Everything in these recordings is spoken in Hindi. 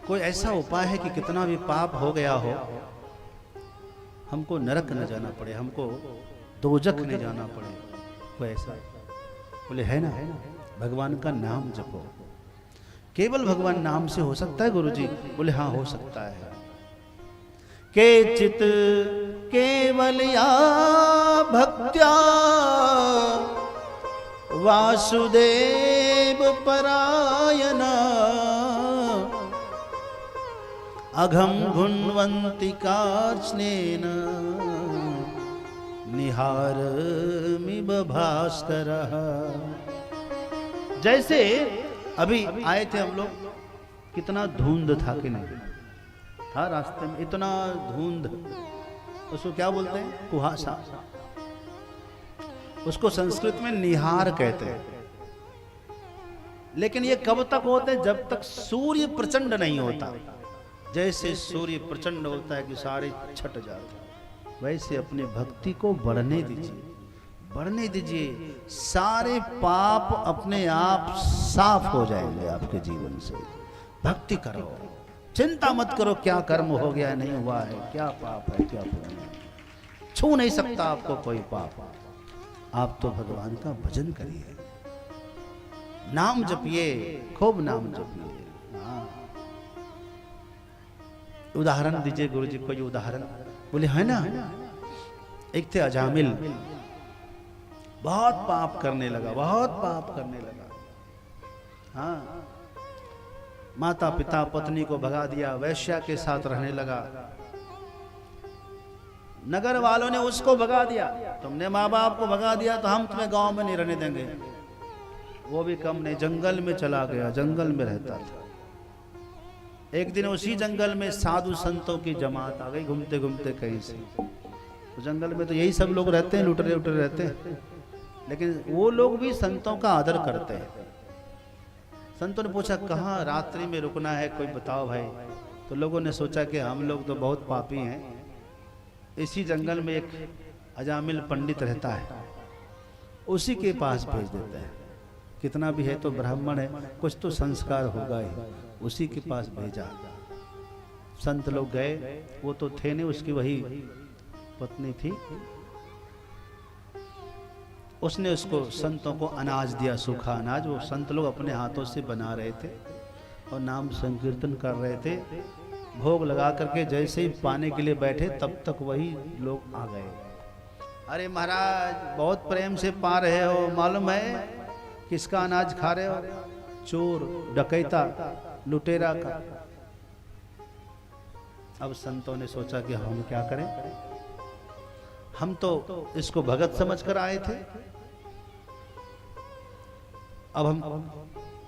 कोई ऐसा उपाय है कि कितना भी पाप हो गया हो हमको नरक न जाना पड़े, हमको दोजख न जाना पड़े, कोई ऐसा? बोले है ना, भगवान का नाम जपो। केवल भगवान नाम से हो सकता है गुरुजी? बोले हाँ हो सकता है। केचित केवलया भक्त्या वासुदेव परायणा अघम घुन्वन्ति कार्ष्णेन निहारमिव भास्करः। जैसे अभी आए थे हम लोग, कितना धुंध था कि नहीं था रास्ते में, इतना धुंध, उसको क्या बोलते हैं? कुहासा। उसको संस्कृत में निहार कहते हैं। लेकिन ये कब तक होते हैं? जब तक सूर्य प्रचंड नहीं होता। जैसे सूर्य प्रचंड होता है कि सारे छट जाते, वैसे अपने भक्ति को बढ़ने दीजिए, बढ़ने दीजिए। सारे पाप अपने आप साफ हो जाएंगे आपके जीवन से। भक्ति करो, चिंता मत करो क्या कर्म हो गया नहीं हुआ है, क्या पाप है क्या पुण्य है, छू नहीं सकता आपको कोई पाप। आप तो भगवान का भजन करिए, नाम जपिए, खूब नाम जपिए। उदाहरण दीजिए गुरुजी, कोई उदाहरण? बोले है ना, एक थे अजामिल, बहुत पाप करने लगा, बहुत पाप करने लगा। हाँ, माता पिता पत्नी को भगा दिया, वैश्या के साथ रहने लगा। नगर वालों ने उसको भगा दिया, तुमने माँ बाप को भगा दिया तो हम तुम्हें गांव में नहीं रहने देंगे। वो भी कम नहीं, जंगल में चला गया, जंगल में रहता था। एक दिन उसी जंगल में साधु संतों की जमात आ गई, घूमते घूमते कहीं से। तो जंगल में तो यही सब लोग रहते हैं, लुटरे उटरे रहते हैं, लेकिन वो लोग भी संतों का आदर करते हैं। संतों ने पूछा कहाँ रात्रि में रुकना है, कोई बताओ भाई। तो लोगों ने सोचा कि हम लोग तो बहुत पापी हैं, इसी जंगल में एक अजामिल पंडित रहता है, उसी के पास भेज देते हैं। कितना भी है तो ब्राह्मण है, कुछ तो संस्कार होगा ही, उसी के पास भेजा। संत लोग गए, वो तो थे नहीं, उसकी वही पत्नी थी। उसने उसको, संतों को अनाज दिया, सूखा अनाज। वो संत लोग अपने हाथों से बना रहे थे और नाम संकीर्तन कर रहे थे। भोग लगा करके जैसे ही पाने के लिए बैठे, तब तक वही लोग आ गए। अरे महाराज बहुत प्रेम से पा रहे हो, मालूम है किसका अनाज खा रहे हो? चोर, डकैता, लुटेरा का। अब संतों ने सोचा कि हम क्या करें, हम तो इसको भगत समझ कर आए थे, अब हम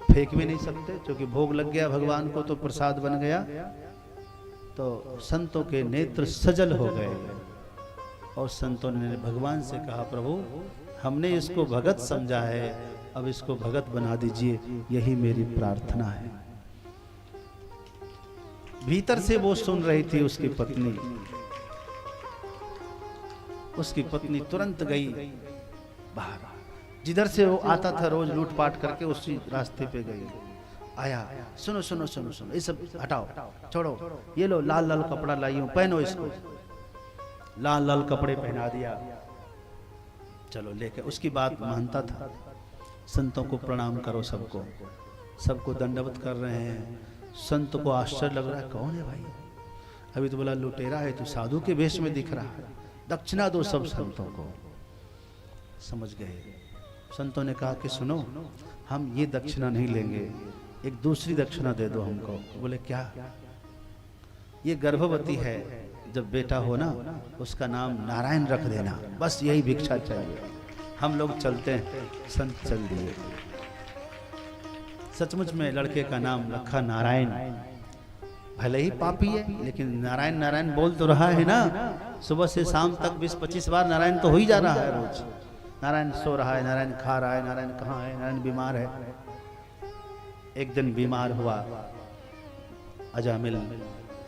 फेंक भी नहीं सकते, क्योंकि भोग लग गया भगवान को तो प्रसाद बन गया। तो संतों के नेत्र सजल हो गए और संतों ने भगवान से कहा, प्रभु हमने इसको भगत समझा है, अब इसको भगत बना दीजिए, यही मेरी प्रार्थना है। भीतर से वो सुन रही थी उसकी पत्नी। उसकी पत्नी तुरंत गई बाहर, जिधर से वो आता था रोज लूटपाट करके, उसी रास्ते पे गई। आया, सुनो सुनो सुनो सुनो, ये सब हटाओ, छोड़ो, ये लो लाल लाल कपड़ा लाई हूं, पहनो इसको। लाल लाल कपड़े पहना दिया, चलो लेके। उसकी बात मानता था। संतों को प्रणाम करो, सबको, सबको दंडवत कर रहे हैं। संत को आश्चर्य लग रहा है, कौन है भाई? अभी तो बोला लुटेरा है, तो साधु के वेश में दिख रहा है, दक्षिणा दो सब संतों को। समझ गए। संतों ने कहा कि सुनो, हम ये दक्षिणा नहीं लेंगे, एक दूसरी दक्षिणा दे दो हमको। बोले क्या? ये गर्भवती है, जब बेटा हो ना उसका नाम नारायण रख देना, बस यही भिक्षा चाहिए। हम लोग चलते हैं। संत चल दिए। सचमुच में लड़के का नाम रखा नारायण। भले ही पापी है, लेकिन नारायण नारायण बोल तो रहा है ना। सुबह से शाम तक 20-25 बार नारायण तो हो ही जा रहा है रोज। नारायण सो रहा है, नारायण खा रहा है, नारायण कहाँ है, नारायण बीमार है। एक दिन बीमार हुआ अजामिल।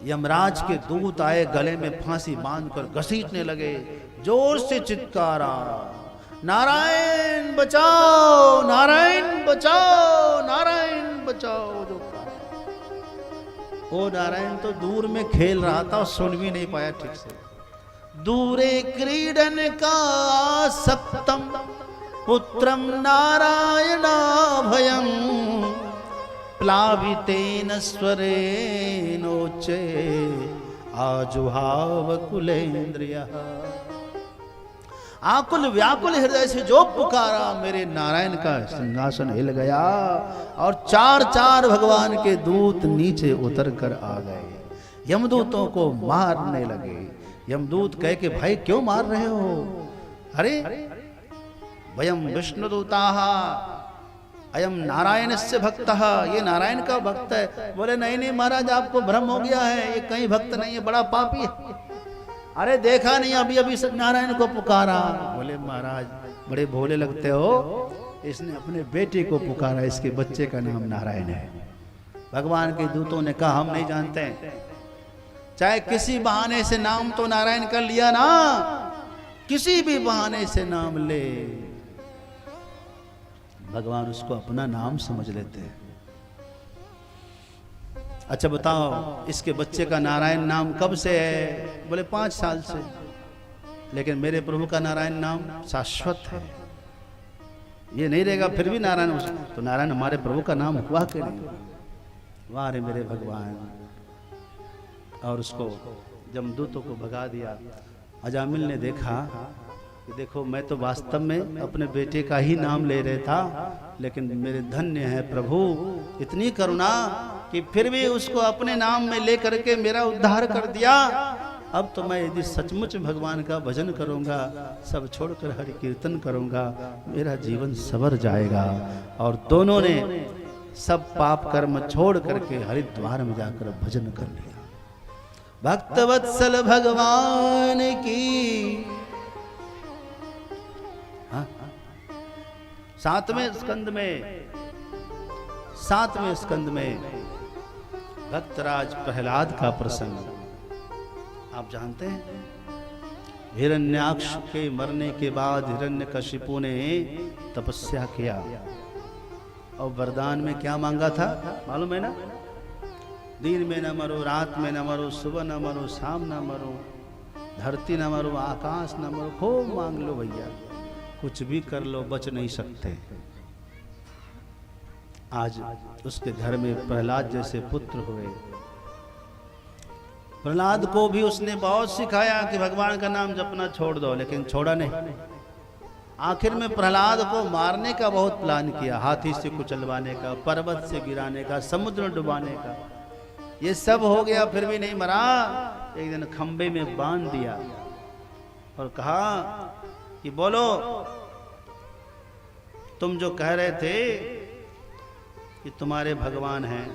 यमराज के दूत आए, गले में फांसी बांधकर घसीटने लगे, जोर से चित्कारा, नारायण बचाओ, नारायण बचाओ, नारायण बचाओ। जो वो नारायण तो दूर में खेल रहा था और सुन भी नहीं पाया ठीक से। दूरे क्रीडन का सप्तम पुत्रम नारायणाभयं प्लावितेन स्वरेणोच्चे आजुहाव कुलेन्द्रियः। आकुल व्याकुल हृदय से जो पुकारा, मेरे नारायण का सिंहासन हिल गया और चार चार भगवान के दूत नीचे उतर कर आ गए, यमदूतों को मारने लगे। यमदूत कहे कि भाई क्यों मार रहे हो? अरे वयम विष्णुदूताः अयम नारायण से भक्त, ये नारायण का भक्त है। बोले नहीं नहीं महाराज, आपको भ्रम हो गया है, ये कहीं भक्त नहीं है, बड़ा पापी है। अरे देखा नहीं, अभी अभी नारायण को पुकारा। बोले महाराज बड़े भोले लगते हो, इसने अपने बेटे को पुकारा, इसके बच्चे का नाम नारायण है। भगवान के दूतों ने कहा हम नहीं जानते हैं, चाहे किसी बहाने से नाम तो नारायण कर लिया ना, किसी भी बहाने से नाम ले, भगवान उसको अपना नाम समझ लेते हैं। अच्छा बताओ, इसके बच्चे का नारायण नाम कब से है? बोले 5 साल से। लेकिन मेरे प्रभु का नारायण नाम शाश्वत है, ये नहीं रहेगा फिर भी नारायण। तो नारायण हमारे प्रभु का नाम हुआ कि नहीं? वाह रे मेरे भगवान। और उसको जमदूतों को भगा दिया। अजामिल ने देखा कि देखो मैं तो वास्तव में अपने बेटे का ही नाम ले रहा था, लेकिन मेरे धन्य है प्रभु, इतनी करुणा कि फिर भी उसको अपने नाम में ले करके मेरा उद्धार कर दिया। अब तो मैं यदि सचमुच भगवान का भजन करूंगा, सब छोड़कर हरि कीर्तन करूंगा, मेरा जीवन सवर जाएगा। और दोनों ने सब पाप कर्म छोड़ करके हरिद्वार में जाकर भजन कर लिया। भक्तवत्सल भगवान की। सातवें स्कंद में भक्तराज प्रहलाद का प्रसंग आप जानते हैं। हिरण्याक्ष के मरने के बाद हिरण्यकशिपु ने तपस्या किया और वरदान में क्या मांगा था मालूम है ना? दिन में न मरो, रात में न मरो, सुबह न मरो, शाम न मरो, धरती न मरो, आकाश न मरो, खूब मांग लो भैया, कुछ भी कर लो, बच नहीं सकते। आज उसके घर में प्रहलाद जैसे पुत्र हुए। प्रहलाद को भी उसने बहुत सिखाया कि भगवान का नाम जपना छोड़ दो, लेकिन छोड़ा नहीं। आखिर में प्रहलाद को मारने का बहुत प्लान किया, हाथी से कुचलवाने का, पर्वत से गिराने का, समुद्र में डुबाने का। ये सब हो गया, फिर भी नहीं मरा। एक दिन खंबे में बांध दिया और कहा कि बोलो, तुम जो कह रहे थे कि तुम्हारे भगवान हैं,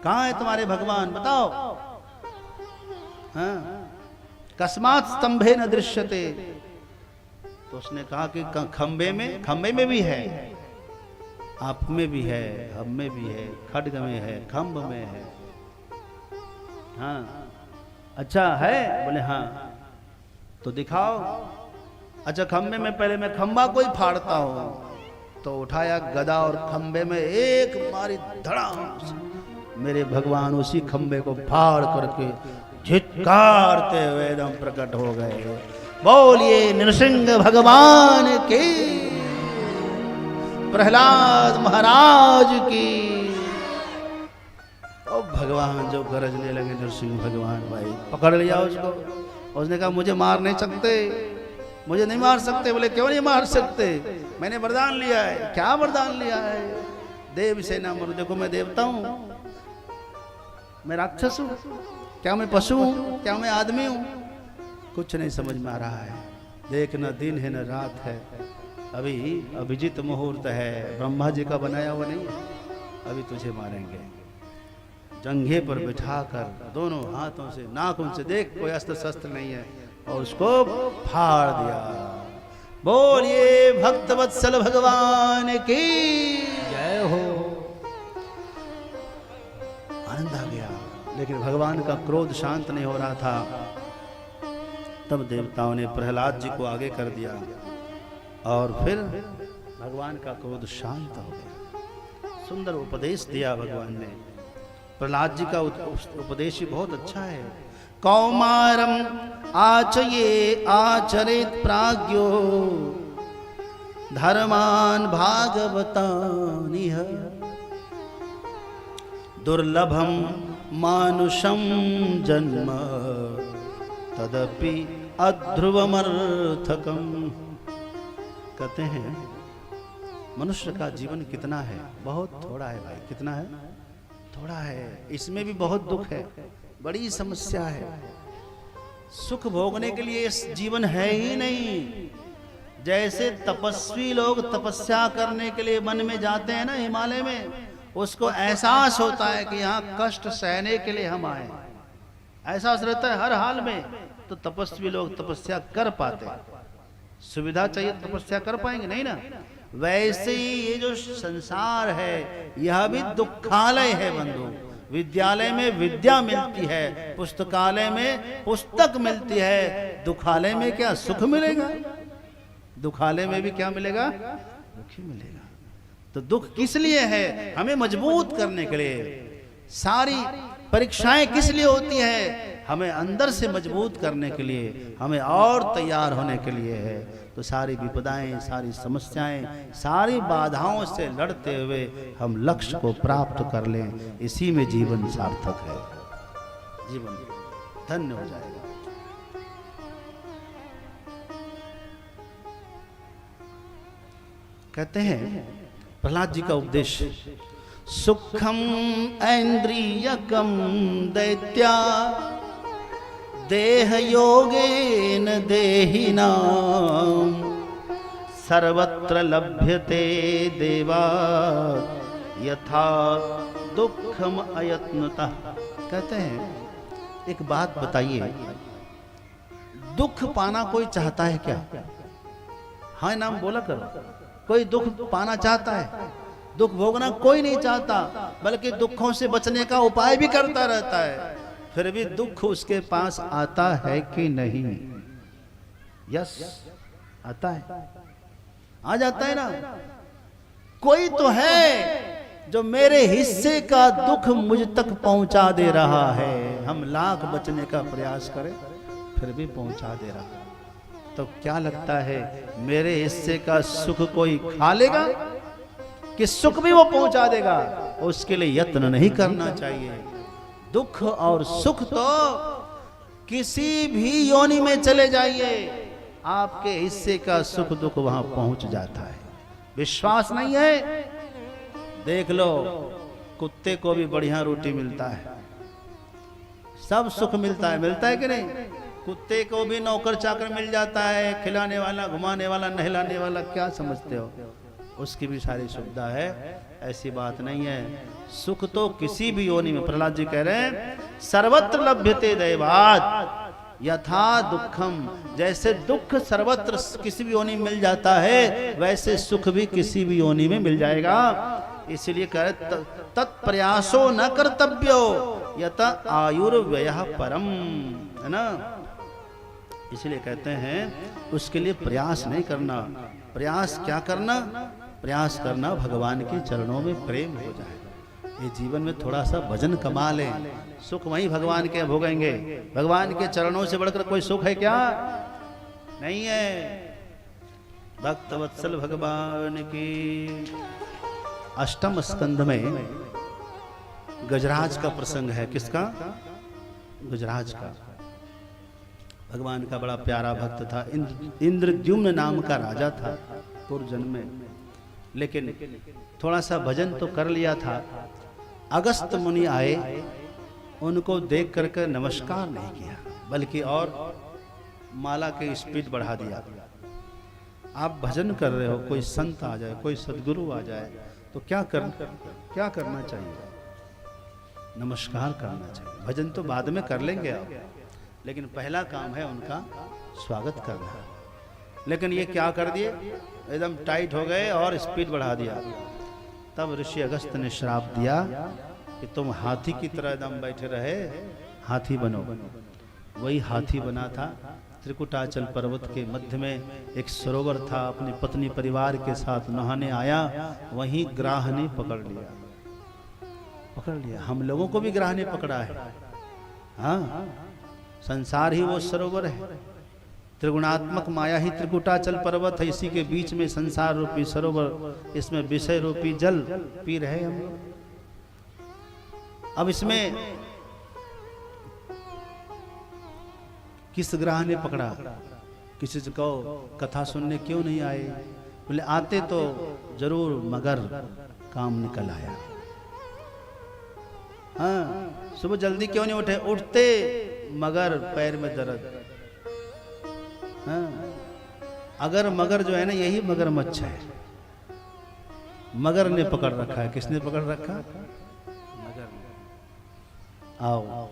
कहाँ है तुम्हारे भगवान, बताओ। हाँ, कस्मात् स्तंभे न दृश्यते। तो उसने कहा कि खंबे में भी है, आप में भी है, हम में भी है, खड्ग में है, खंभ में है। हाँ अच्छा है? बोले हाँ। तो दिखाओ। अच्छा खंबे में पहले मैं खंबा कोई फाड़ता हूं। तो उठाया गदा और खंबे में एक मारी धड़ाम से मेरे भगवान उसी खंबे को फाड़ करके झिटकारते हुए एकदम प्रकट हो गए। बोलिए नृसिंह भगवान की, प्रहलाद महाराज की। और भगवान जो गरजने लगे, नृसिंह भगवान भाई पकड़ लिया उसको। उसने कहा मुझे मार नहीं सकते, मुझे नहीं मार सकते। बोले क्यों नहीं मार सकते? मैंने वरदान लिया है। क्या वरदान लिया है? देव से ना मरो। देखो मैं देवता हूं, मैं राक्षस हूं, क्या मैं पशु हूं, क्या मैं आदमी हूं? कुछ नहीं समझ में आ रहा है। देख न दिन है न रात है, अभी अभिजीत मुहूर्त है, ब्रह्मा जी का बनाया हुआ नहीं है। अभी तुझे मारेंगे। जंघे पर बिठाकर दोनों हाथों से नाखून से, देख कोई अस्त्र शस्त्र नहीं है, और उसको फाड़ दिया। बोलिए भक्तवत्सल भगवान की जय हो। आनंद आ गया, लेकिन भगवान का क्रोध शांत नहीं हो रहा था। तब देवताओं ने प्रहलाद जी को आगे कर दिया और फिर भगवान का क्रोध शांत हो गया। सुंदर उपदेश दिया भगवान ने। प्रहलाद जी का उपदेश ही बहुत अच्छा है। कौमारम आचये आचरित प्राज्ञो धर्मान भागवतानिह दुर्लभम मानुषम जन्म तदपि अध्रुवमर्थकम। कहते हैं मनुष्य का जीवन कितना है, बहुत थोड़ा है भाई। कितना है? थोड़ा है। इसमें भी बहुत दुख है, बड़ी समस्या है। सुख भोगने के लिए इस जीवन है ही नहीं। जैसे तपस्वी लोग तपस्या करने के लिए वन में जाते हैं ना, हिमालय में, उसको एहसास होता है कि यहाँ कष्ट सहने के लिए हम आए, एहसास रहता है हर हाल में। तो तपस्वी लोग तपस्या कर पाते हैं। सुविधा चाहिए तपस्या कर पाएंगे नहीं ना। वैसे ही ये जो संसार है यह भी दुखालय है बंधु। विद्यालय में विद्या मिलती है, पुस्तकालय में पुस्तक मिलती है, दुखालय में क्या सुख मिलेगा? दुखालय में भी क्या मिलेगा? दुख ही मिलेगा। तो दुख किस लिए है? हमें मजबूत करने के लिए। सारी परीक्षाएं किस लिए होती है? हमें अंदर से मजबूत करने के लिए, हमें और तैयार होने के लिए है। तो सारी विपदाएं, सारी समस्याएं, सारी बाधाओं से लड़ते हुए हम लक्ष्य को प्राप्त कर लें, इसी में जीवन सार्थक है, जीवन धन्य हो जाएगा। कहते हैं प्रहलाद जी का उपदेश, सुखम ऐन्द्रियकम दैत्या देह योगेन देहिनाम सर्वत्र लभ्यते देवा यथा दुखम अयत्नतः। कहते हैं एक बात बताइए, दुख पाना कोई चाहता है क्या? हाँ नाम बोला करो। कोई दुख पाना चाहता है? दुख भोगना कोई नहीं चाहता, बल्कि दुखों से बचने का उपाय भी करता रहता है। फिर भी दुख उसके पास आता है कि नहीं? यस, आता है, आ जाता है ना। कोई तो है जो मेरे हिस्से का दुख मुझ तक पहुंचा दे रहा है। हम लाख बचने का प्रयास करें फिर भी पहुंचा दे रहा है। तो क्या लगता है मेरे हिस्से का सुख कोई खा लेगा कि सुख भी वो पहुंचा देगा? उसके लिए यत्न नहीं करना चाहिए। दुख और सुख तो किसी भी योनि में चले जाइए, आपके हिस्से का सुख दुख वहां पहुंच जाता है। विश्वास नहीं है? देख लो, कुत्ते को भी बढ़िया रोटी मिलता है, सब सुख मिलता है कि नहीं? कुत्ते को भी नौकर चाकर मिल जाता है, खिलाने वाला, घुमाने वाला, नहलाने वाला। क्या समझते हो? उसकी भी सारी सुविधा है। ऐसी बात नहीं है। सुख तो किसी भी योनि में, प्रहलाद जी कह रहे हैं, सर्वत्र लभ्यते दैवात् यथा दुखम। जैसे दुख सर्वत्र किसी भी योनि में मिल जाता है, वैसे सुख भी किसी भी योनि में मिल जाएगा। इसलिए कह रहे तत्प्रयासो न कर्तव्यो यत आयुर्व्ययः परम, है ना। इसलिए कहते हैं उसके लिए प्रयास नहीं करना। प्रयास क्या करना? प्रयास करना भगवान के चरणों में प्रेम हो जाए। ये जीवन में थोड़ा सा भजन कमा लें, सुख वहीं भगवान के भोगेंगे। भगवान के चरणों से बढ़कर कोई सुख है क्या? नहीं है। भक्त वत्सल भगवान की अष्टम स्कंध में गजराज का प्रसंग है। किसका? गजराज का। भगवान का बड़ा प्यारा भक्त था। इंद्रद्युम्न नाम का राजा था पूर्व जन्म में, लेकिन थोड़ा सा भजन तो कर लिया था। अगस्त मुनि आए, उनको देख करके नमस्कार नहीं किया, बल्कि और माला के स्पीड बढ़ा दिया। आप भजन कर रहे हो, कोई संत आ जाए, कोई सदगुरु आ जाए तो क्या करना चाहिए? नमस्कार करना चाहिए। भजन तो बाद में कर लेंगे आप, लेकिन पहला काम है उनका स्वागत करना। लेकिन ये क्या कर दिए, एकदम टाइट हो गए और स्पीड बढ़ा दिया। तब ऋषि अगस्त ने श्राप दिया कि तुम हाथी की तरह एकदम बैठे रहे, हाथी बनो। वही हाथी बना था। त्रिकुटाचल पर्वत के मध्य में एक सरोवर था, अपनी पत्नी परिवार के साथ नहाने आया, वहीं ग्राह ने पकड़ लिया। पकड़ लिया। हम लोगों को भी ग्रह ने पकड़ा है। हाँ, संसार ही वो सरोवर है, त्रिगुणात्मक माया ही त्रिकुटाचल पर्वत है, इसी के बीच में संसार रूपी सरोवर, इसमें विषय रूपी जल पी रहे हम। अब इसमें किस ग्रह ने पकड़ा? किसी से कहो कथा सुनने क्यों नहीं आए? बोले आते तो जरूर मगर काम निकल आया। हाँ, सुबह जल्दी क्यों नहीं उठे? उठते मगर पैर में दर्द। हाँ, अगर मगर जो है ना, यही मगरमच्छ है। मगर ने पकड़ रखा है। किसने पकड़ रखा? मगर ने। आओ,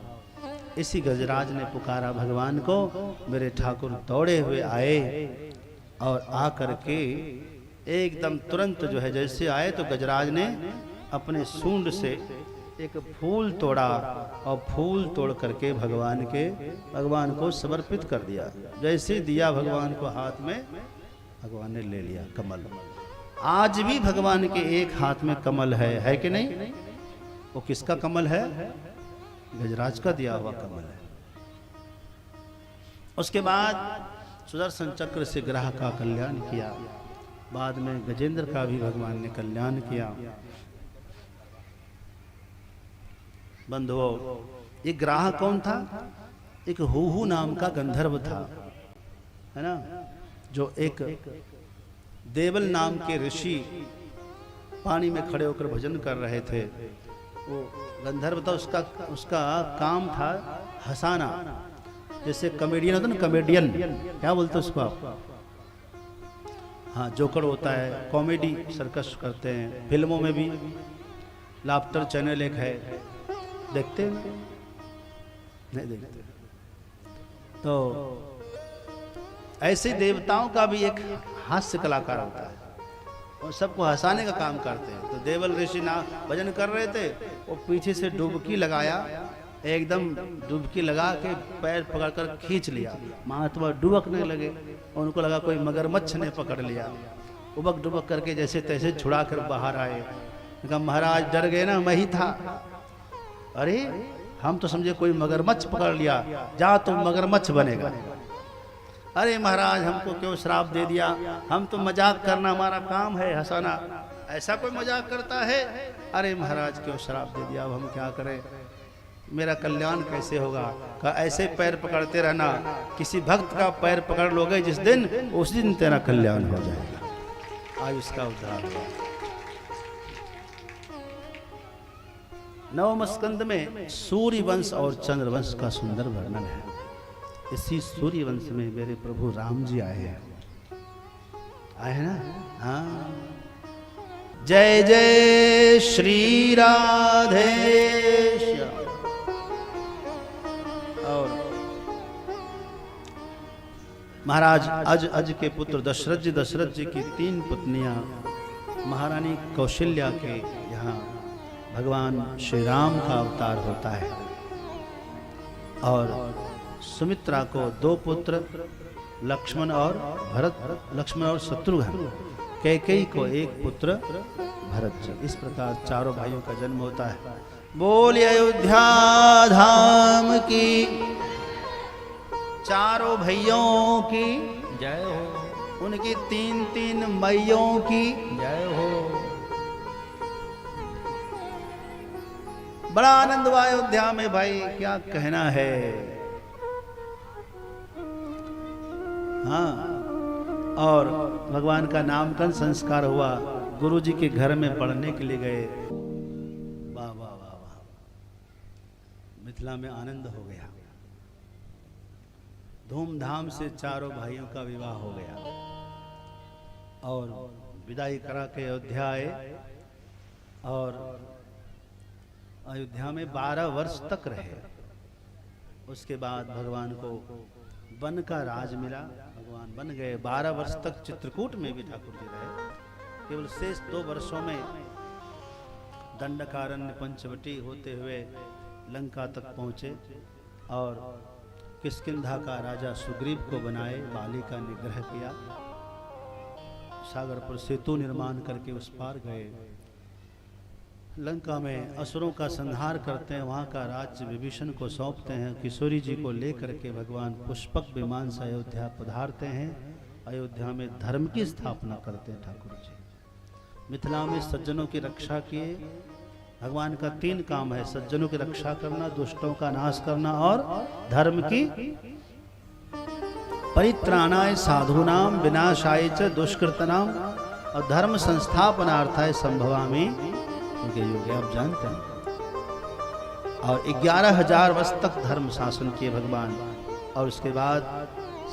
इसी गजराज ने पुकारा भगवान को। मेरे ठाकुर दौड़े हुए आए और आकर के एकदम तुरंत जो है, जैसे आए तो गजराज ने अपने सूंड से एक फूल तोड़ा और फूल तोड़ करके भगवान को समर्पित कर दिया। जैसे दिया भगवान को हाथ में, भगवान ने ले लिया कमल। आज भी भगवान के एक हाथ में कमल है कि नहीं? वो किसका कमल है? गजराज का दिया हुआ कमल है। उसके बाद सुदर्शन चक्र से ग्रह का कल्याण किया। बाद में गजेंद्र का भी भगवान ने कल्याण किया। बंधुओं, ये ग्राह कौन था? एक हुहू नाम का गंधर्व था, है ना, जो एक देवल नाम के ऋषि पानी में खड़े होकर भजन कर रहे थे। वो गंधर्व था, उसका काम था हंसाना। जैसे कॉमेडियन होता है ना, कॉमेडियन क्या बोलते हैं उसको आप? हाँ, जोकर होता है, कॉमेडी सर्कस करते हैं। फिल्मों में भी लाफ्टर चैनल एक है, देखते हैं? नहीं देखते। तो ऐसे देवताओं का भी एक हास्य कलाकार होता है और सबको हंसाने का काम करते हैं। तो देवल ऋषि ना भजन कर रहे थे, वो पीछे से डुबकी लगाया, एकदम डुबकी लगा के पैर पकड़कर खींच लिया। महात्मा डुबकने लगे और उनको लगा कोई मगरमच्छ ने पकड़ लिया। उबक डुबक करके जैसे तैसे छुड़ा कर बाहर आए। कहा महाराज डर गए ना, मैं ही था। अरे हम तो समझे कोई मगरमच्छ पकड़ लिया, जा तुम मगरमच्छ बनेगा। अरे महाराज हमको क्यों श्राप दे दिया? हम तो मजाक करना हमारा काम है, हंसाना। ऐसा कोई मजाक करता है? अरे महाराज क्यों श्राप दे दिया, अब हम क्या करें? मेरा कल्याण कैसे होगा? का ऐसे पैर पकड़ते रहना, किसी भक्त का पैर पकड़ लोगे जिस दिन, उस दिन तेरा कल्याण हो जाएगा, आयुष का उद्धार होगा। नवम स्कंद में सूर्य वंश और चंद्र वंश का सुंदर वर्णन है। इसी सूर्य वंश में मेरे प्रभु राम जी आए हैं, आए हैं ना? हाँ, जय जय श्री राधे। और महाराज अज के पुत्र दशरथ जी की 3 पुत्नियां महारानी कौशल्या के यहाँ भगवान श्री राम का अवतार होता है। और सुमित्रा को 2 पुत्र लक्ष्मण और भरत, लक्ष्मण और शत्रुघ्न, कैकेयी को 1 पुत्र भरत जी। इस प्रकार चारों भाइयों का जन्म होता है। बोलिए अयोध्या धाम की, चारों भाइयों की जय हो, उनकी 3 मैयों की जय हो। बड़ा आनंद हुआ अयोध्या में भाई, क्या कहना है। हाँ, और भगवान का नामकरण संस्कार हुआ। गुरुजी के घर में पढ़ने के लिए गए। वाह वाह वाह वाह, मिथिला में आनंद हो गया। धूमधाम से चारों भाइयों का विवाह हो गया और विदाई करा के अयोध्या आए। और अयोध्या में 12 वर्ष तक रहे। उसके बाद भगवान को वन का राज मिला, भगवान बन गए। 12 वर्ष तक चित्रकूट में भी ठाकुर जी रहे। केवल शेष 2 वर्षों में दंडकारण्य पंचवटी होते हुए लंका तक पहुँचे और किष्किंधा का राजा सुग्रीव को बनाए, बाली का निग्रह किया, सागर पर सेतु निर्माण करके उस पार गए। लंका में असुरों का संहार करते हैं, वहाँ का राज्य विभीषण को सौंपते हैं। किशोरी जी को लेकर के भगवान पुष्पक विमान से अयोध्या पधारते हैं। अयोध्या में धर्म की स्थापना करते हैं ठाकुर जी। मिथिला में सज्जनों की रक्षा किए। भगवान का 3 काम है, सज्जनों की रक्षा करना, दुष्टों का नाश करना और धर्म की परित्राणाय साधूनाम विनाशाय च दुष्कृतनाम और धर्म संस्थापनार्थाय संभवामि उनके युग आप जानते हैं। और 11,000 वर्ष तक धर्म शासन किए भगवान। और उसके बाद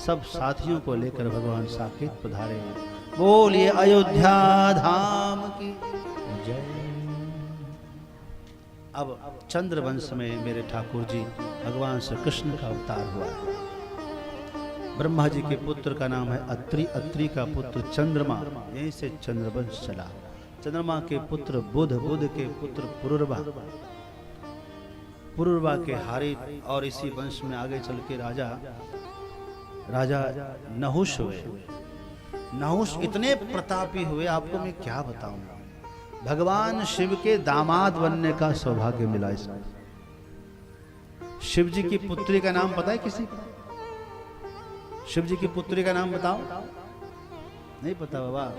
सब साथियों को लेकर भगवान साकेत पधारे। बोलिए अयोध्या धाम की जय। अब चंद्रवंश में मेरे ठाकुर जी भगवान श्री कृष्ण का अवतार हुआ है। ब्रह्मा जी के पुत्र का नाम है अत्रि, अत्रि का पुत्र चंद्रमा, यहीं से चंद्रवंश चला। चंद्रमा के पुत्र बुध, बुध के पुत्र पुरुरवा, पुरुरवा के हारित, और इसी वंश में आगे चल के राजा नहुष हुए। नहुष इतने प्रतापी हुए, आपको मैं क्या बताऊंगा। भगवान शिव के दामाद बनने का सौभाग्य मिला इसको। शिव जी की पुत्री का नाम पता है किसी को? शिव जी की पुत्री का नाम बताओ। नहीं पता बाबा?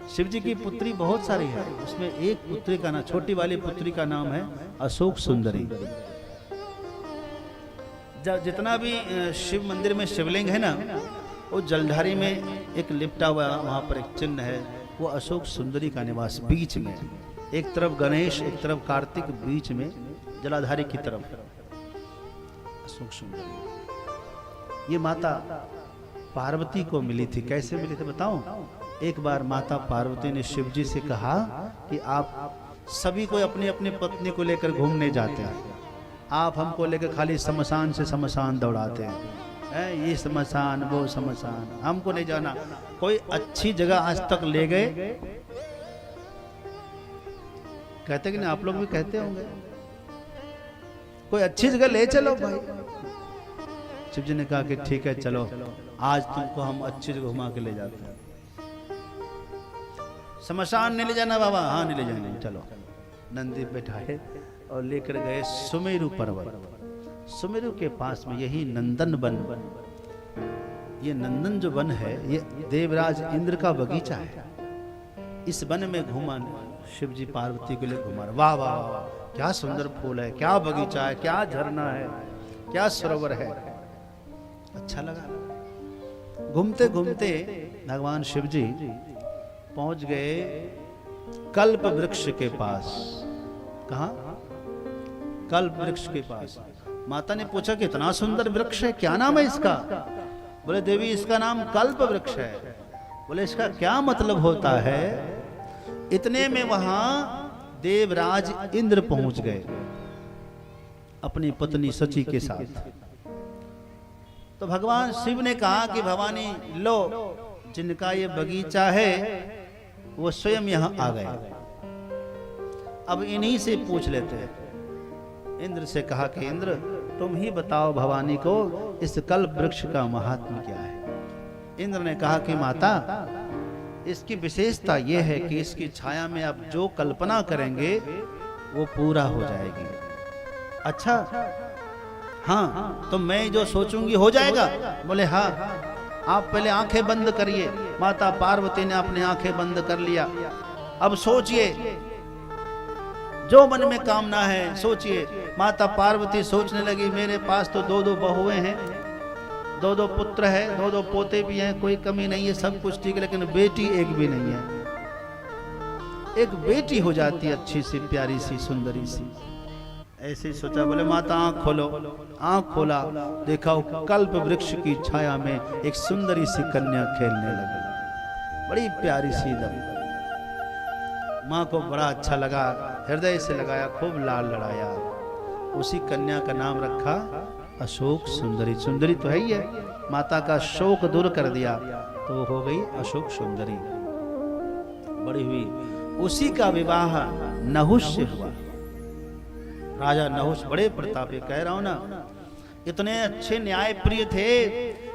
शिव जी की पुत्री बहुत सारी है, उसमें एक पुत्री का नाम, छोटी वाली पुत्री का नाम है अशोक सुंदरी। जितना भी शिव मंदिर में शिवलिंग है ना, वो जलधारी में एक लिपटा हुआ वहां पर एक चिन्ह है, वो अशोक सुंदरी का निवास बीच में। एक तरफ गणेश, एक तरफ कार्तिक, बीच में जलाधारी की तरफ अशोक सुंदरी। ये माता पार्वती को मिली थी। कैसे मिली थी बताऊं? एक बार माता पार्वती ने शिव जी से कहा कि आप सभी को अपनी अपनी पत्नी को लेकर घूमने जाते हैं, आप हमको लेकर खाली शमशान से शमशान दौड़ाते हैं, ये शमशान वो शमशान, हमको नहीं जाना। कोई अच्छी जगह आज तक ले गए? कहते कि नहीं? आप लोग भी कहते होंगे, कोई अच्छी जगह ले चलो भाई। शिव जी ने कहा कि ठीक है चलो, आज तुमको हम अच्छी जगह घुमा के ले जाते हैं। शमशान नहीं ले जाना बाबा? हाँ नहीं ले जाएंगे, चलो। नंदी बैठाए और लेकर गए सुमेरु पर्वत। सुमेरु के पास में यही नंदन वन, ये नंदन जो वन है ये देवराज इंद्र का बगीचा है। इस वन में घुमा शिव जी पार्वती के लिए घुमा। वाह वाह वाह, क्या सुंदर फूल है, क्या बगीचा है, क्या झरना है, क्या सरोवर है। अच्छा लगा। घूमते घूमते भगवान शिव जी पहुंच गए कल्प वृक्ष के पास। कहा? कल्प वृक्ष के पास। माता ने पूछा कि इतना सुंदर वृक्ष है, क्या नाम है इसका? बोले देवी इसका नाम कल्प वृक्ष है। बोले इसका क्या मतलब होता है? इतने में वहां देवराज इंद्र पहुंच गए अपनी पत्नी सची के साथ। तो भगवान शिव ने कहा कि भवानी लो, जिनका ये बगीचा है वो स्वयं यहां आ गए, अब इन्हीं से पूछ लेते हैं। इंद्र से कहा कि इंद्र तुम ही बताओ भवानी को इस कल्प वृक्ष का महात्म्य क्या है। इंद्र ने कहा कि माता इसकी विशेषता यह है कि इसकी छाया में आप जो कल्पना करेंगे वो पूरा हो जाएगी। अच्छा हाँ, तो मैं जो सोचूंगी हो जाएगा? बोले हाँ। आप पहले आंखें बंद करिए। माता पार्वती ने अपनी आंखें बंद कर लिया। अब सोचिए जो मन में कामना है सोचिए। माता पार्वती सोचने लगी मेरे पास तो 2-2 बहुएं हैं, 2-2 पुत्र है, 2-2 पोते भी हैं, कोई कमी नहीं है, सब कुछ ठीक है, लेकिन बेटी एक भी नहीं है। एक बेटी हो जाती है अच्छी सी, प्यारी सी, सुंदरी सी। ऐसे ही सोचा। बोले माता आंख खोलो। आंख खोला, देखा कल्प वृक्ष की छाया में एक सुंदरी सी कन्या खेलने लगी, बड़ी प्यारी सी दम। माँ को बड़ा अच्छा लगा, हृदय से लगाया, खूब लाल लड़ाया। उसी कन्या का नाम रखा अशोक सुंदरी। सुंदरी तो है ही है, माता का शोक दूर कर दिया तो वो हो गई अशोक सुंदरी, बड़ी हुई। उसी का विवाह नहुष से हुआ। राजा नहुष बड़े प्रतापी, कह रहा हूं ना, इतने अच्छे न्याय प्रिय थे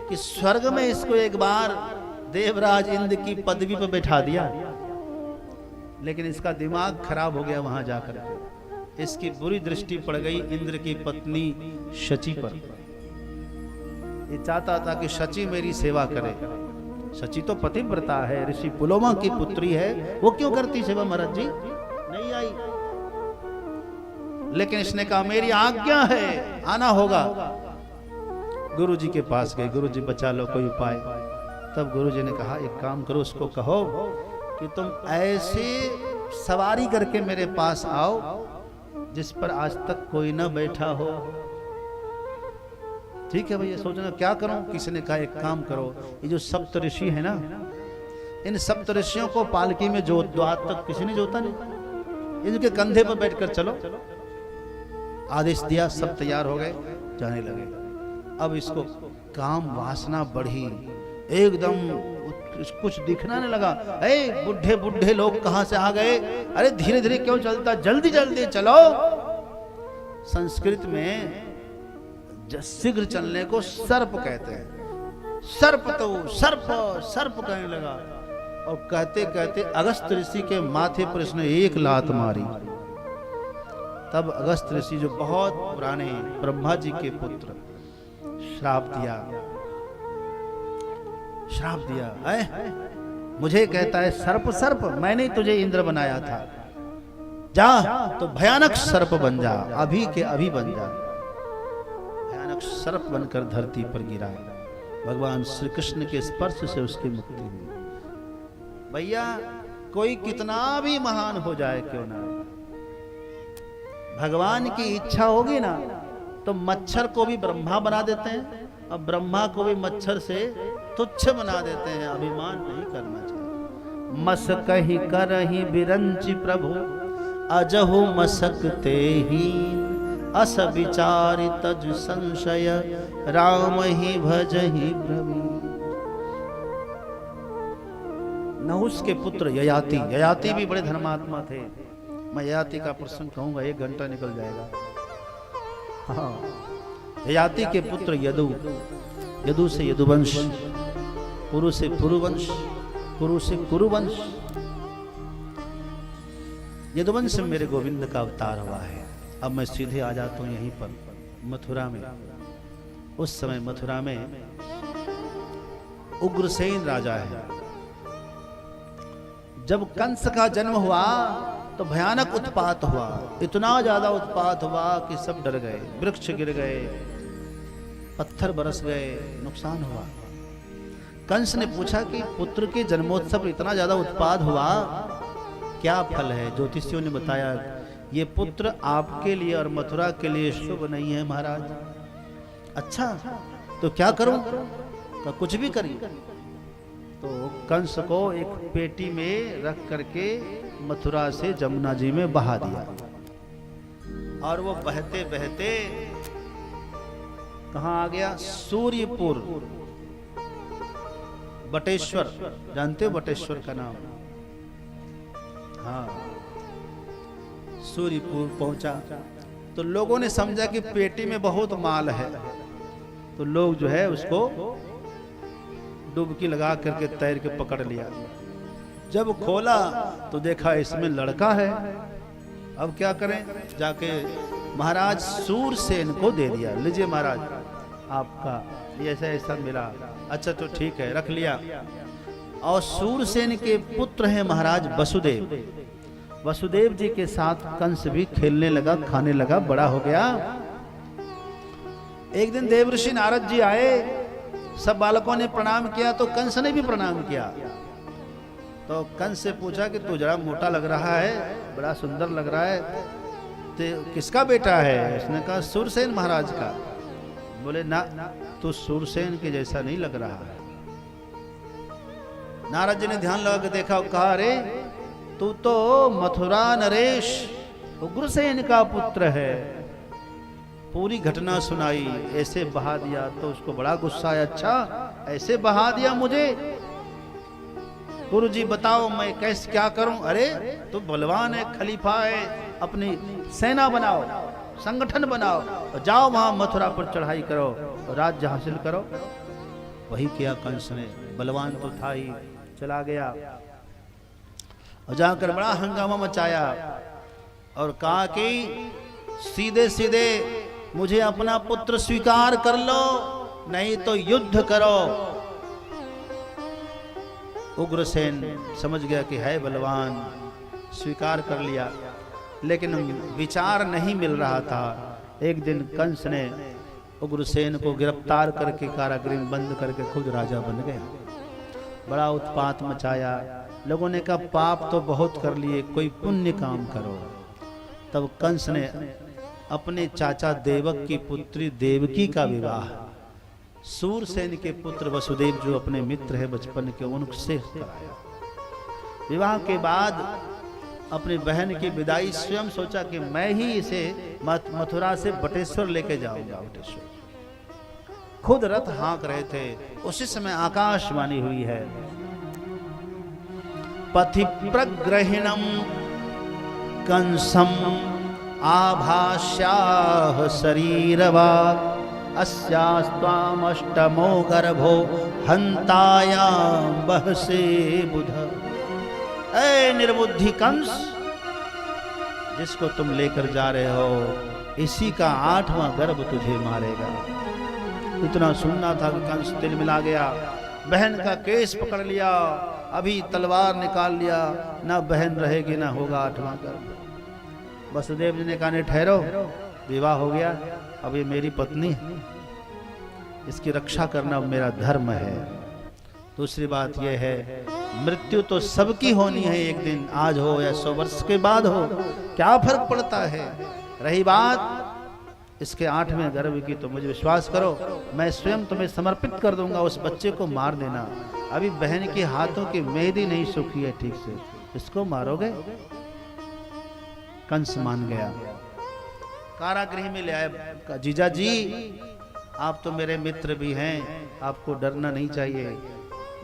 कि स्वर्ग में इसको एक बार देवराज इंद्र की पदवी पर बैठा दिया। लेकिन इसका दिमाग खराब हो गया वहां जाकर के। इसकी बुरी दृष्टि पड़ गई इंद्र की पत्नी शची पर। ये चाहता था कि शची मेरी सेवा करे। शची तो पतिव्रता है, ऋषि पुलोमा की पुत्री है, वो क्यों करती सेवा महाराज जी? नहीं आई। लेकिन इसने कहा मेरी आज्ञा है, आना होगा। गुरु जी के पास गए, गुरु जी बचा लो, कोई उपाय। तब गुरु जी ने कहा एक काम करो, उसको कहो कि तुम ऐसे सवारी करके मेरे पास आओ जिस पर आज तक कोई ना बैठा हो। ठीक है भैया, सोचना क्या करूं? किसी ने कहा एक काम करो, ये जो सप्त ऋषि है ना, इन सप्त ऋषियों को पालकी में जोत दो। आज तक किसी ने जोता नहीं, इनके कंधे पर बैठकर चलो। आदेश दिया, सब तैयार हो गए, जाने लगे। अब इसको काम वासना बढ़ी, एकदम कुछ दिखना नहीं लगा। ए बुढ़े बुढ़े लोग कहां से आ गए? अरे धीरे धीरे क्यों चलता, जल्दी जल्दी चलो। संस्कृत में शीघ्र चलने को सर्प कहते हैं। सर्प तो सर्प सर्प कहने लगा, और कहते कहते अगस्त ऋषि के माथे पर इसने एक लात मारी। तब अगस्त ऋषि जो बहुत पुराने ब्रह्मा जी के पुत्र, श्राप दिया। मुझे कहता है सर्प सर्प, मैंने तुझे इंद्र बनाया था, जा तो भयानक सर्प बन जा, अभी के अभी बन जा। भयानक सर्प बनकर धरती पर गिरा। भगवान श्री कृष्ण के स्पर्श से उसकी मुक्ति हुई। भैया कोई कितना भी महान हो जाए क्यों ना, भगवान की इच्छा होगी ना तो मच्छर को भी ब्रह्मा बना देते हैं, और ब्रह्मा को भी मच्छर से तुच्छ बना देते हैं। अभिमान नहीं करना चाहिए। मसक ही करहि बिरंचि प्रभु, अजहु मसकते ही, अस विचारि तज संशय, राम ही भजहि प्रभु। नहुस के पुत्र ययाति, ययाति भी बड़े धर्मात्मा थे। मैं ययाति का प्रसंग कहूंगा, 1 घंटा निकल जाएगा। हाँ, ययाति के पुत्र यदु, यदु से यदुवंश, पुरु से पुरुवंश, कुरु से कुरुवंश। यदुवंश में मेरे गोविंद का अवतार हुआ है। अब मैं सीधे आ जाता हूं यहीं पर मथुरा में। उस समय मथुरा में उग्रसेन राजा है। जब कंस का जन्म हुआ तो भयानक उत्पात हुआ, इतना ज्यादा उत्पात हुआ कि सब डर गए, वृक्ष गिर गए, पत्थर बरस गए, नुकसान हुआ। कंस ने पूछा कि पुत्र के जन्मोत्सव इतना ज्यादा उत्पाद हुआ, क्या फल है? ज्योतिषियों ने बताया ये पुत्र आपके लिए और मथुरा के लिए शुभ नहीं है महाराज। अच्छा तो क्या करूं? तो कुछ भी करिए। तो कंस को एक पेटी में रख करके मथुरा से जमुना जी में बहा दिया, और वो बहते बहते कहां आ गया? सूर्यपुर, बटेश्वर, जानते हो बटेश्वर का नाम? हाँ, सूर्यपुर पहुंचा तो लोगों ने समझा कि पेटी में बहुत माल है, तो लोग जो है उसको डुबकी लगा करके तैर के पकड़ लिया। जब खोला तो देखा इसमें लड़का है। अब क्या करें? जाके महाराज सूरसेन को दे दिया, लीजिए महाराज आपका ये ऐसा ऐसा मिला। अच्छा तो ठीक है, रख लिया। और सूरसेन के पुत्र हैं महाराज वसुदेव। वसुदेव जी के साथ कंस भी खेलने लगा, खाने लगा, बड़ा हो गया। एक दिन देवऋषि नारद जी आए, सब बालकों ने प्रणाम किया तो कंस ने भी प्रणाम किया। तो कंस से पूछा कि तू जरा मोटा लग रहा है, बड़ा सुंदर लग रहा है, तो किसका बेटा है? उसने कहा सूरसेन महाराज का। बोले ना, तू सूरसेन के जैसा नहीं लग रहा है। नारद जी ने ध्यान लगा के देखा, कहा अरे तू तो मथुरा नरेश उग्रसेन का पुत्र है। पूरी घटना सुनाई, ऐसे बहा दिया तो उसको बड़ा गुस्सा आया। अच्छा ऐसे बहा दिया मुझे? गुरु जी बताओ मैं कैसे क्या करूं? अरे तू बलवान है, खलीफा है, अपनी सेना बनाओ, संगठन बनाओ, और जाओ वहां मथुरा पर चढ़ाई करो, राज्य हासिल करो। वही किया कंस ने, बलवान तो था ही, चला गया। और जाकर बड़ा हंगामा मचाया और कहा कि सीधे सीधे मुझे अपना पुत्र स्वीकार कर लो, नहीं तो युद्ध करो। उग्रसेन समझ गया कि है बलवान, स्वीकार कर लिया, लेकिन विचार नहीं मिल रहा था। एक दिन कंस ने उग्रसेन को गिरफ्तार करके कारागृह में बंद करके खुद राजा बन गया। बड़ा उत्पात मचाया। लोगों ने कहा पाप तो बहुत कर लिए, कोई पुण्य काम करो। तब कंस ने अपने चाचा देवक की पुत्री देवकी का विवाह सूरसेन के पुत्र वसुदेव जो अपने मित्र है बचपन के, उनसे कराया। विवाह के बाद अपनी बहन की विदाई स्वयं सोचा कि मैं ही इसे मथुरा से बटेश्वर लेके जाऊंगा। बटेश्वर खुद रथ हाँक रहे थे, उसी समय आकाशवाणी हुई है, पथि प्रग्रहिणम कंसम आभाष्याह शरीरवा अस्यास्त्वामष्टमो गर्भो हंतायाम बहसे बुध। ऐ निर्बुद्धि कंस, जिसको तुम लेकर जा रहे हो इसी का 8वां गर्भ तुझे मारेगा। इतना सुनना था कि कंस तिल मिला गया, बहन का केस पकड़ लिया, अभी तलवार निकाल लिया, ना बहन रहेगी ना होगा 8वां गर्भ। वसुदेव जी ने कहा ठहरो, विवाह हो गया, अब ये मेरी पत्नी है, इसकी रक्षा करना मेरा धर्म है। दूसरी बात यह है, मृत्यु तो सबकी होनी है, एक दिन, आज हो या 100 वर्ष के बाद हो, क्या फर्क पड़ता है। रही बात इसके 8वें गर्भ की, तो मुझे विश्वास करो मैं स्वयं तुम्हें समर्पित कर दूंगा, उस बच्चे को मार देना। अभी बहन के हाथों की मेहंदी नहीं सूखी है ठीक से, इसको मारोगे। कंस मान गया, कारागृह में ले आया। जीजा जी आप तो मेरे मित्र भी हैं, आपको डरना नहीं चाहिए,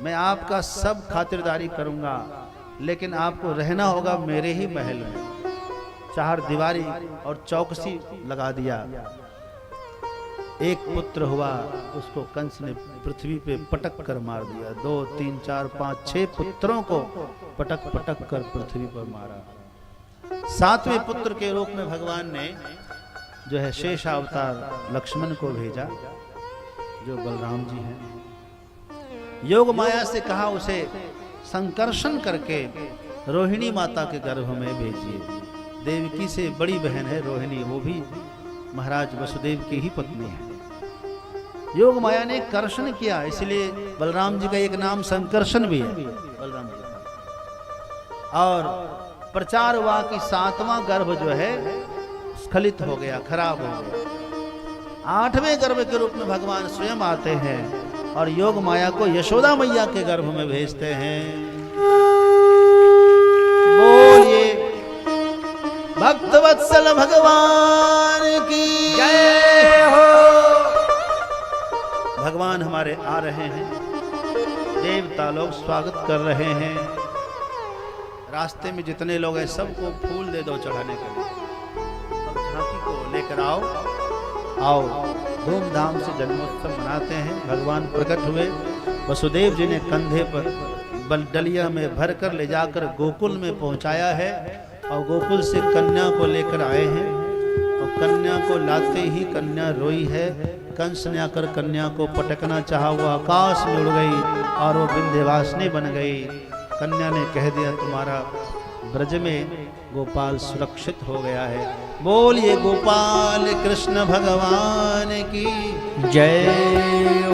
मैं आपका सब खातिरदारी करूंगा, लेकिन आपको रहना होगा मेरे ही महल में। 4 दीवारी और चौकसी लगा दिया। एक पुत्र हुआ, उसको कंस ने पृथ्वी पे पटक कर मार दिया। 2, 3, 4, 5, 6 पुत्रों को पटक पटक कर पृथ्वी पर मारा। 7वें पुत्र के रूप में भगवान ने जो है शेष अवतार लक्ष्मण को भेजा, जो बलराम जी हैं। योग माया से कहा उसे संकर्षण करके रोहिणी माता के गर्भ में भेजिए। देवकी से बड़ी बहन है रोहिणी, वो भी महाराज वसुदेव की ही पत्नी है। योग माया ने कर्षण किया, इसलिए बलराम जी का एक नाम संकर्षण भी है, बलराम जी का। और प्रचार हुआ कि 7वां गर्भ जो है स्खलित हो गया, खराब हो गया। 8वें गर्भ के रूप में भगवान स्वयं आते हैं और योग माया को यशोदा मैया के गर्भ में भेजते हैं। बोलिए भक्तवत्सल भगवान की जय हो। भगवान हमारे आ रहे हैं, देवता लोग स्वागत कर रहे हैं। रास्ते में जितने लोग हैं सबको फूल दे दो चढ़ाने के लिए। अब झांकी को लेकर आओ, धूमधाम से जन्मोत्सव मनाते हैं। भगवान प्रकट हुए, वसुदेव जी ने कंधे पर डलिया में भरकर ले जाकर गोकुल में पहुंचाया है और गोकुल से कन्या को लेकर आए हैं। और कन्या को लाते ही कन्या रोई है। कंस ने आकर कन्या को पटकना चाहा, वो आकाश में उड़ गई और वो विंध्यवासिनी बन गई। कन्या ने कह दिया तुम्हारा ब्रज में गोपाल सुरक्षित हो गया है। बोलिए गोपाल कृष्ण भगवान की जय।